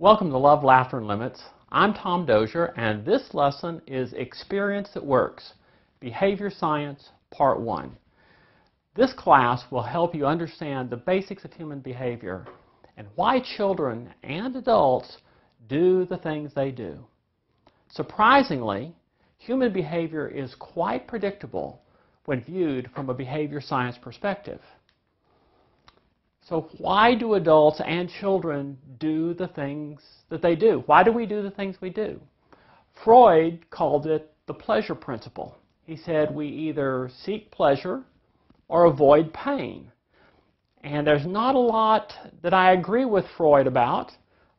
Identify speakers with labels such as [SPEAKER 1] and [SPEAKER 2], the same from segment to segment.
[SPEAKER 1] Welcome to Love, Laughter, and Limits. I'm Tom Dozier, and this lesson is Experience That Works, Behavior Science, Part 1. This class will help you understand the basics of human behavior and why children and adults do the things they do. Surprisingly, human behavior is quite predictable when viewed from a behavior science perspective. So why do adults and children do the things that they do? Why do we do the things we do? Freud called it the pleasure principle. He said we either seek pleasure or avoid pain. And there's not a lot that I agree with Freud about,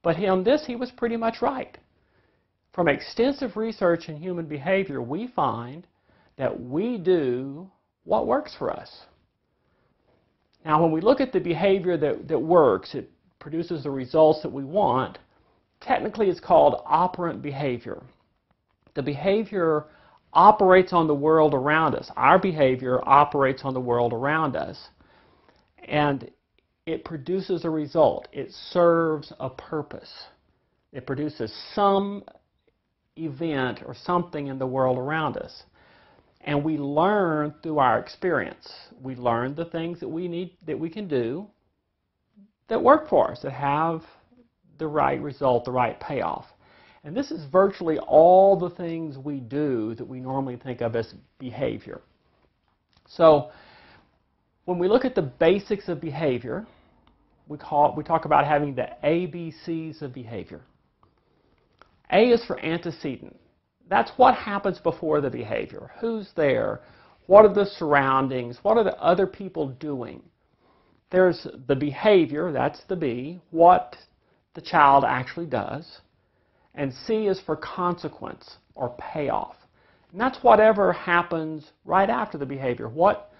[SPEAKER 1] but on this he was pretty much right. From extensive research in human behavior, we find that we do what works for us. Now, when we look at the behavior that works, it produces the results that we want, technically it's called operant behavior. The behavior operates on the world around us. Our behavior operates on the world around us, and it produces a result. It serves a purpose. It produces some event or something in the world around us. And we learn through our experience. We learn the things that we can do that work for us, that have the right result, the right payoff. And this is virtually all the things we do that we normally think of as behavior. So when we look at the basics of behavior, we talk about having the ABCs of behavior. A is for antecedent. That's what happens before the behavior. Who's there? What are the surroundings? What are the other people doing? There's the behavior, that's the B, what the child actually does. And C is for consequence or payoff. And that's whatever happens right after the behavior. What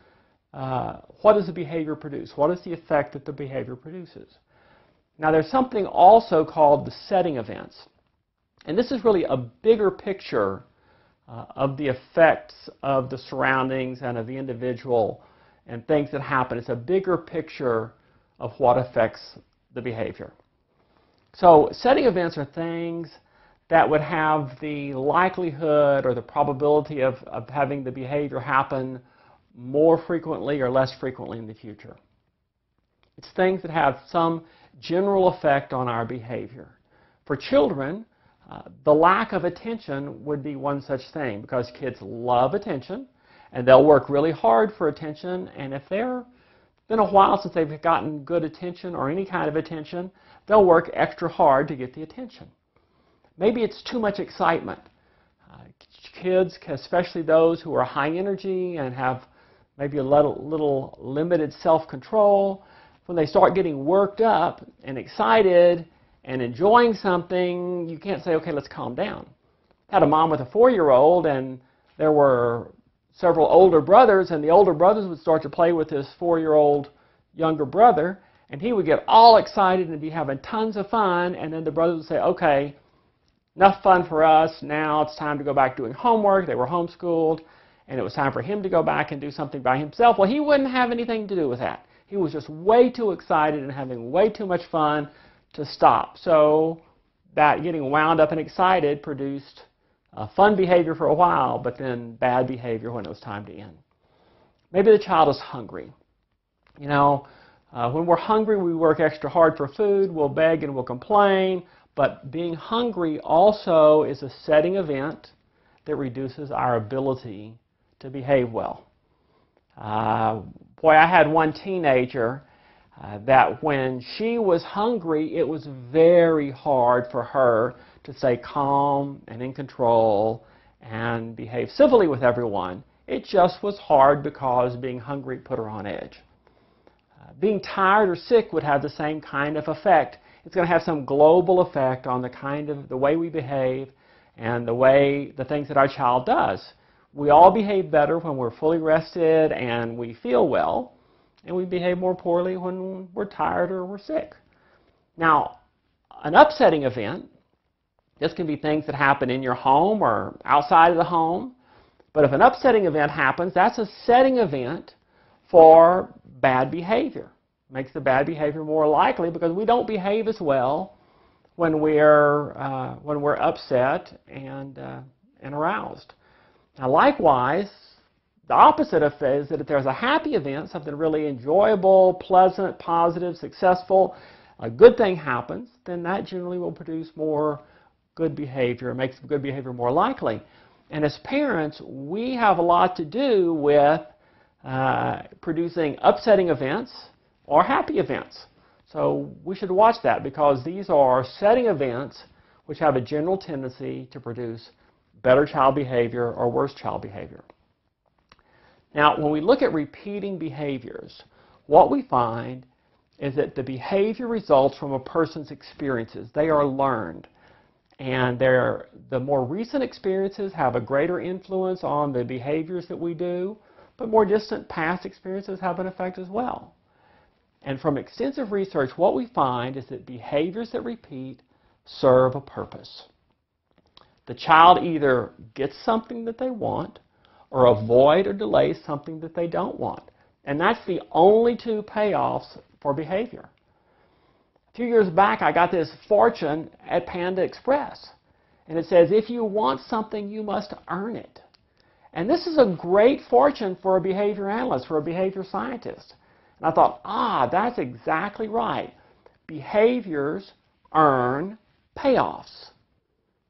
[SPEAKER 1] does the behavior produce? What is the effect that the behavior produces? Now there's something also called the setting events. And this is really a bigger picture of the effects of the surroundings and of the individual and things that happen. It's a bigger picture of what affects the behavior. So setting events are things that would have the likelihood or the probability of having the behavior happen more frequently or less frequently in the future. It's things that have some general effect on our behavior. For children, the lack of attention would be one such thing, because kids love attention and they'll work really hard for attention, and if it's been a while since they've gotten good attention or any kind of attention, they'll work extra hard to get the attention. Maybe it's too much excitement. Kids, especially those who are high energy and have maybe a little limited self-control, when they start getting worked up and excited and enjoying something, you can't say, okay, let's calm down. I had a mom with a 4-year-old, and there were several older brothers, and the older brothers would start to play with this 4-year-old younger brother, and he would get all excited and be having tons of fun, and then the brothers would say, okay, enough fun for us, now it's time to go back doing homework. They were homeschooled, and it was time for him to go back and do something by himself. Well, he wouldn't have anything to do with that. He was just way too excited and having way too much fun to stop. So that getting wound up and excited produced fun behavior for a while, but then bad behavior when it was time to end. Maybe the child is hungry. You know, when we're hungry, we work extra hard for food, we'll beg and we'll complain, but being hungry also is a setting event that reduces our ability to behave well. Boy, I had one teenager that when she was hungry, it was very hard for her to stay calm and in control and behave civilly with everyone. It just was hard because being hungry put her on edge. Being tired or sick would have the same kind of effect. It's going to have some global effect on the way we behave and the things that our child does. We all behave better when we're fully rested and we feel well. And we behave more poorly when we're tired or we're sick. Now, an upsetting event, this can be things that happen in your home or outside of the home. But if an upsetting event happens, that's a setting event for bad behavior. Makes the bad behavior more likely because we don't behave as well when we're upset and aroused. Now, likewise, the opposite of is that if there's a happy event, something really enjoyable, pleasant, positive, successful, a good thing happens, then that generally will produce more good behavior, makes good behavior more likely. And as parents, we have a lot to do with producing upsetting events or happy events. So we should watch that, because these are setting events which have a general tendency to produce better child behavior or worse child behavior. Now, when we look at repeating behaviors, what we find is that the behavior results from a person's experiences. They are learned. And the more recent experiences have a greater influence on the behaviors that we do, but more distant past experiences have an effect as well. And from extensive research, what we find is that behaviors that repeat serve a purpose. The child either gets something that they want or avoid or delay something that they don't want. And that's the only two payoffs for behavior. A few years back, I got this fortune at Panda Express. And it says, if you want something, you must earn it. And this is a great fortune for a behavior analyst, for a behavior scientist. And I thought, that's exactly right. Behaviors earn payoffs.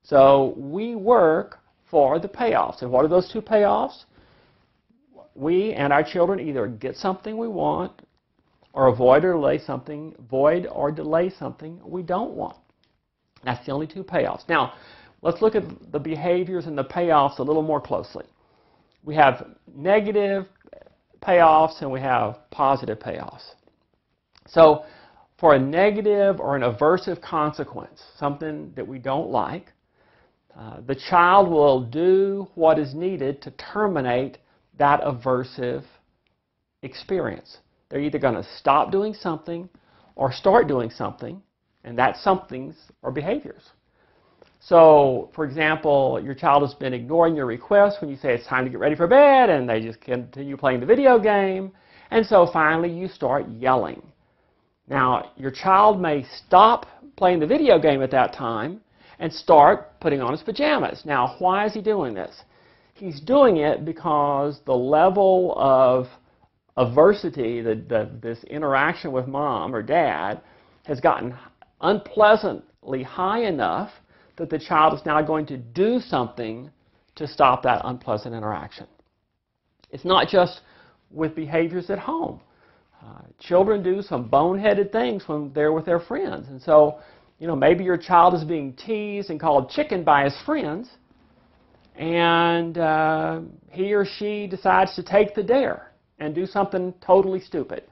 [SPEAKER 1] So we work for the payoffs. And what are those two payoffs? We and our children either get something we want or avoid or delay something we don't want. That's the only two payoffs. Now, let's look at the behaviors and the payoffs a little more closely. We have negative payoffs and we have positive payoffs. So for a negative or an aversive consequence, something that we don't like, the child will do what is needed to terminate that aversive experience. They're either going to stop doing something or start doing something, and that somethings are behaviors. So, for example, your child has been ignoring your request when you say it's time to get ready for bed, and they just continue playing the video game, and so finally you start yelling. Now, your child may stop playing the video game at that time and start putting on his pajamas. Now, why is he doing this? He's doing it because the level of aversity, this interaction with mom or dad, has gotten unpleasantly high enough that the child is now going to do something to stop that unpleasant interaction. It's not just with behaviors at home. Children do some boneheaded things when they're with their friends. And so, maybe your child is being teased and called chicken by his friends, and he or she decides to take the dare and do something totally stupid.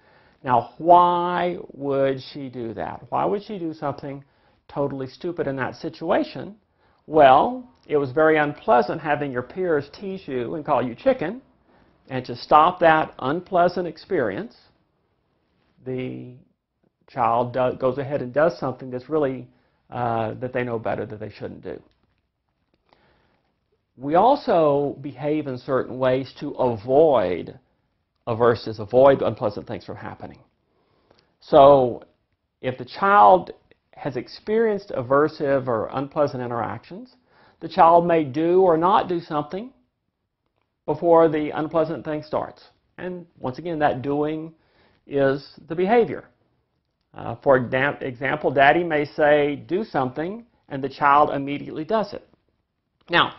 [SPEAKER 1] Now, why would she do that? Why would she do something totally stupid in that situation? Well, it was very unpleasant having your peers tease you and call you chicken, and to stop that unpleasant experience, the child goes ahead and does something that's really that they know better that they shouldn't do. We also behave in certain ways to avoid unpleasant things from happening. So if the child has experienced aversive or unpleasant interactions, the child may do or not do something before the unpleasant thing starts. And once again, that doing is the behavior. For example, Daddy may say, do something, and the child immediately does it. Now,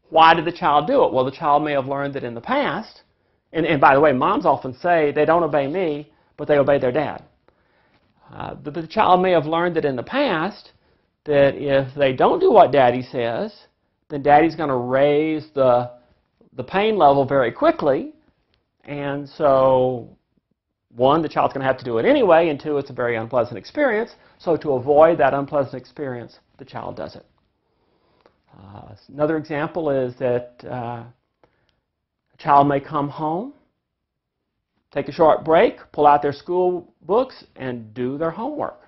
[SPEAKER 1] why did the child do it? Well, the child may have learned that in the past, and by the way, moms often say they don't obey me, but they obey their dad. The child may have learned that in the past that if they don't do what Daddy says, then Daddy's going to raise the pain level very quickly, and so one, the child's going to have to do it anyway, and two, it's a very unpleasant experience. So to avoid that unpleasant experience, the child does it. Another example is that a child may come home, take a short break, pull out their school books, and do their homework.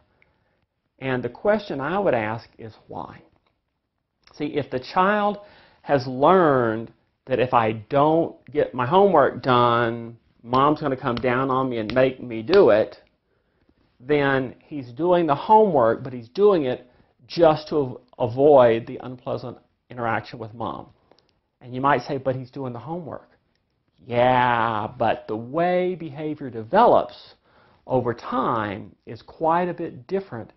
[SPEAKER 1] And the question I would ask is why? See, if the child has learned that if I don't get my homework done, Mom's going to come down on me and make me do it, then he's doing the homework, but he's doing it just to avoid the unpleasant interaction with mom. And you might say, but he's doing the homework. Yeah, but the way behavior develops over time is quite a bit different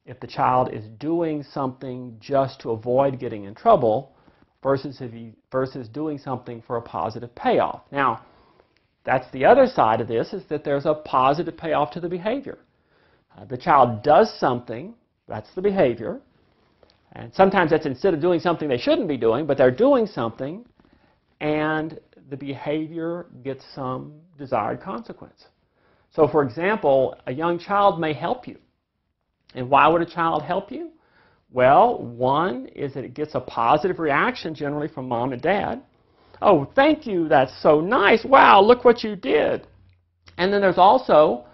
[SPEAKER 1] if the child is doing something just to avoid getting in trouble versus doing something for a positive payoff. Now, that's the other side of this, is that there's a positive payoff to the behavior. The child does something, that's the behavior, and sometimes that's instead of doing something they shouldn't be doing, but they're doing something, and the behavior gets some desired consequence. So, for example, a young child may help you. And why would a child help you? Well, one is that it gets a positive reaction generally from mom and dad. Oh, thank you, that's so nice. Wow, look what you did. And then there's also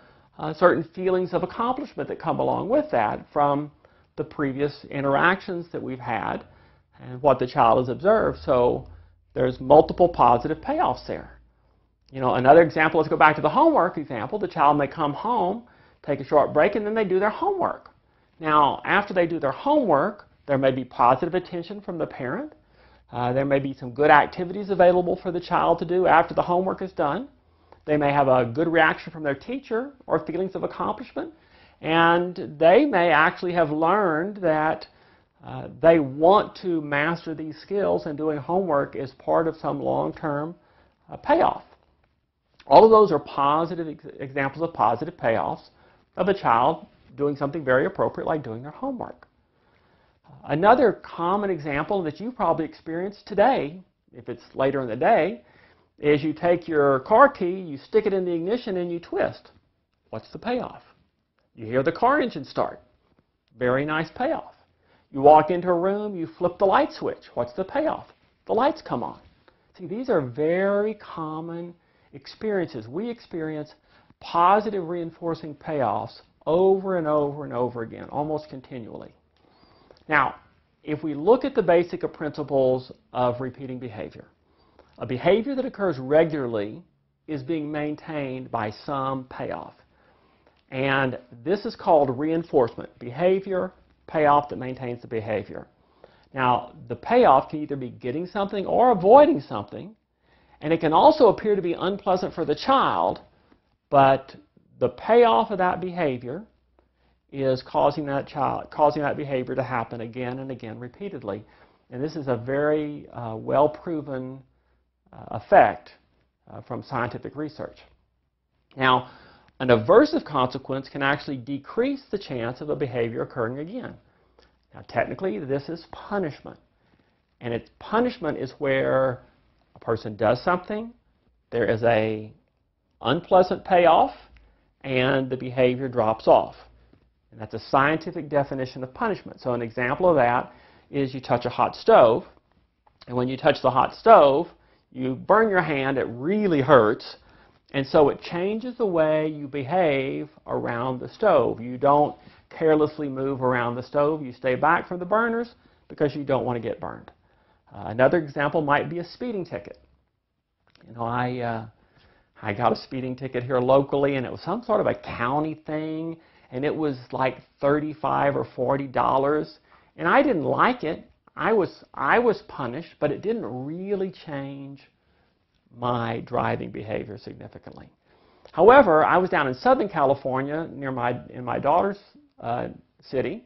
[SPEAKER 1] certain feelings of accomplishment that come along with that from the previous interactions that we've had and what the child has observed. So there's multiple positive payoffs there. You know, another example, let's go back to the homework example. The child may come home, take a short break, and then they do their homework. Now, after they do their homework, there may be positive attention from the parent. There may be some good activities available for the child to do after the homework is done. They may have a good reaction from their teacher or feelings of accomplishment. And they may actually have learned that they want to master these skills, and doing homework is part of some long-term payoff. All of those are positive examples of positive payoffs of a child doing something very appropriate like doing their homework. Another common example that you probably experienced today, if it's later in the day, is you take your car key, you stick it in the ignition, and you twist. What's the payoff? You hear the car engine start. Very nice payoff. You walk into a room, you flip the light switch. What's the payoff? The lights come on. See, these are very common experiences. We experience positive reinforcing payoffs over and over and over again, almost continually. Now, if we look at the basic principles of repeating behavior, a behavior that occurs regularly is being maintained by some payoff. And this is called reinforcement. Behavior, payoff that maintains the behavior. Now, the payoff can either be getting something or avoiding something, and it can also appear to be unpleasant for the child, but the payoff of that behavior is causing that behavior to happen again and again repeatedly. And this is a very well-proven effect from scientific research. Now, an aversive consequence can actually decrease the chance of a behavior occurring again. Now, technically, this is punishment. And punishment is where a person does something, there is an unpleasant payoff, and the behavior drops off. And that's a scientific definition of punishment. So an example of that is you touch a hot stove, and when you touch the hot stove, you burn your hand, it really hurts, and so it changes the way you behave around the stove. You don't carelessly move around the stove, you stay back from the burners because you don't want to get burned. Another example might be a speeding ticket. You know, I got a speeding ticket here locally, and it was some sort of a county thing, and it was like $35 or $40, and I didn't like it. I was punished, but it didn't really change my driving behavior significantly. However, I was down in Southern California in my daughter's city,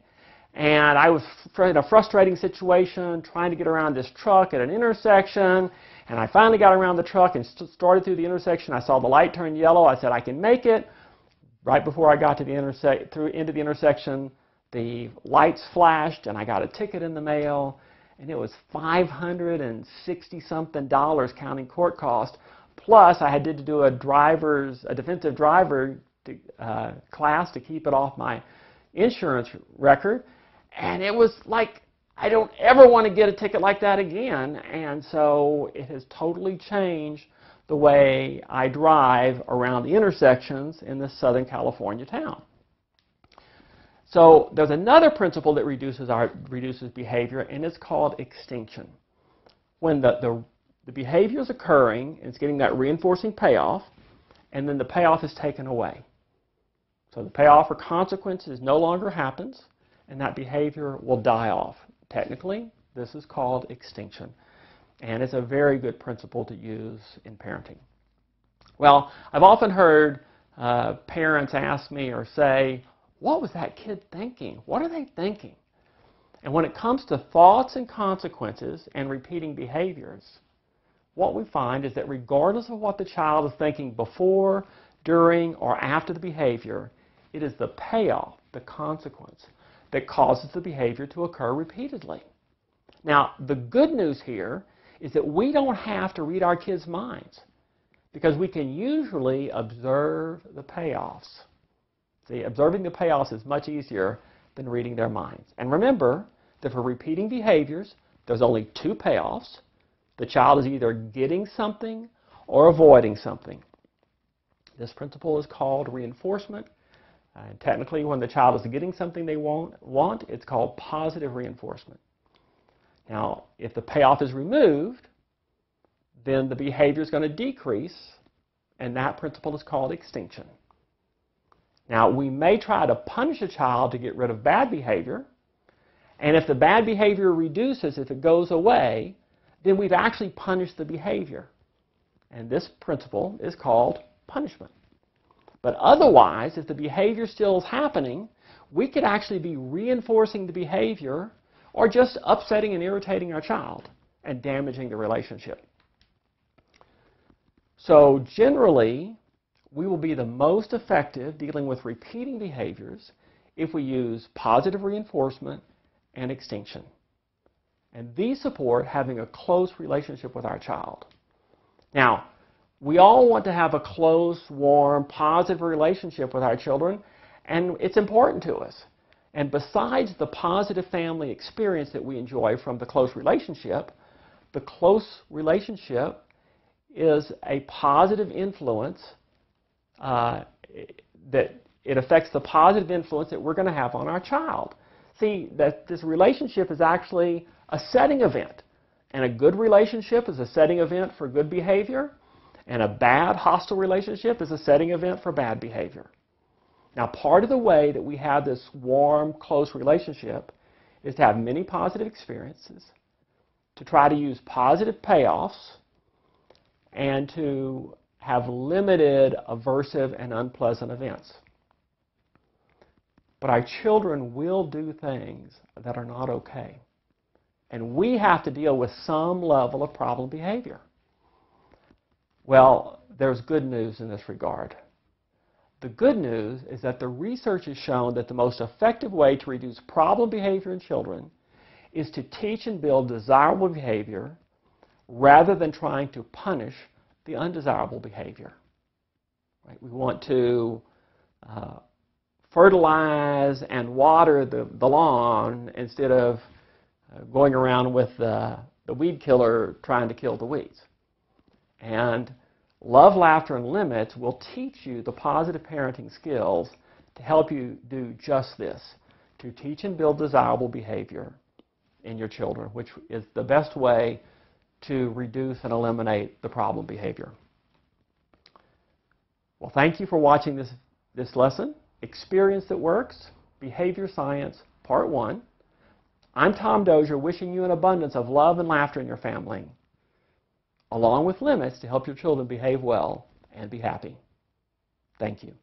[SPEAKER 1] and I was in a frustrating situation trying to get around this truck at an intersection, and I finally got around the truck and started through the intersection. I saw the light turn yellow. I said, I can make it. Right before I got to the into the intersection, the lights flashed, and I got a ticket in the mail, and it was $560-something counting court cost. Plus, I had to do a defensive driver class to keep it off my insurance record, and it was like, I don't ever want to get a ticket like that again, and so it has totally changed the way I drive around the intersections in this Southern California town. So there's another principle that reduces behavior, and it's called extinction. When the behavior is occurring, it's getting that reinforcing payoff, and then the payoff is taken away. So the payoff or consequences no longer happens, and that behavior will die off. Technically, this is called extinction, and it's a very good principle to use in parenting. Well, I've often heard parents ask me or say, "What was that kid thinking? What are they thinking?" And when it comes to thoughts and consequences and repeating behaviors, what we find is that regardless of what the child is thinking before, during, or after the behavior, it is the payoff, the consequence, that causes the behavior to occur repeatedly. Now, the good news here is that we don't have to read our kids' minds because we can usually observe the payoffs. See, observing the payoffs is much easier than reading their minds. And remember that for repeating behaviors, there's only two payoffs. The child is either getting something or avoiding something. This principle is called reinforcement. And technically, when the child is getting something they want, it's called positive reinforcement. Now, if the payoff is removed, then the behavior is going to decrease, and that principle is called extinction. Now, we may try to punish a child to get rid of bad behavior, and if the bad behavior reduces, if it goes away, then we've actually punished the behavior. And this principle is called punishment. But otherwise, if the behavior still is happening, we could actually be reinforcing the behavior or just upsetting and irritating our child and damaging the relationship. So generally, we will be the most effective dealing with repeating behaviors if we use positive reinforcement and extinction. And these support having a close relationship with our child. Now, we all want to have a close, warm, positive relationship with our children, and it's important to us. And besides the positive family experience that we enjoy from the close relationship is a positive influence that it affects the positive influence that we're going to have on our child. See, that this relationship is actually a setting event. And a good relationship is a setting event for good behavior, and a bad, hostile relationship is a setting event for bad behavior. Now, part of the way that we have this warm, close relationship is to have many positive experiences, to try to use positive payoffs, and to have limited aversive and unpleasant events. But our children will do things that are not okay. And we have to deal with some level of problem behavior. Well, there's good news in this regard. The good news is that the research has shown that the most effective way to reduce problem behavior in children is to teach and build desirable behavior rather than trying to punish the undesirable behavior. Right? We want to fertilize and water the lawn instead of going around with the weed killer trying to kill the weeds. And love, laughter, and limits will teach you the positive parenting skills to help you do just this, to teach and build desirable behavior in your children, which is the best way to reduce and eliminate the problem behavior. Well, thank you for watching this lesson, Experience That Works, Behavior Science, Part 1. I'm Tom Dozier, wishing you an abundance of love and laughter in your family, along with limits to help your children behave well and be happy. Thank you.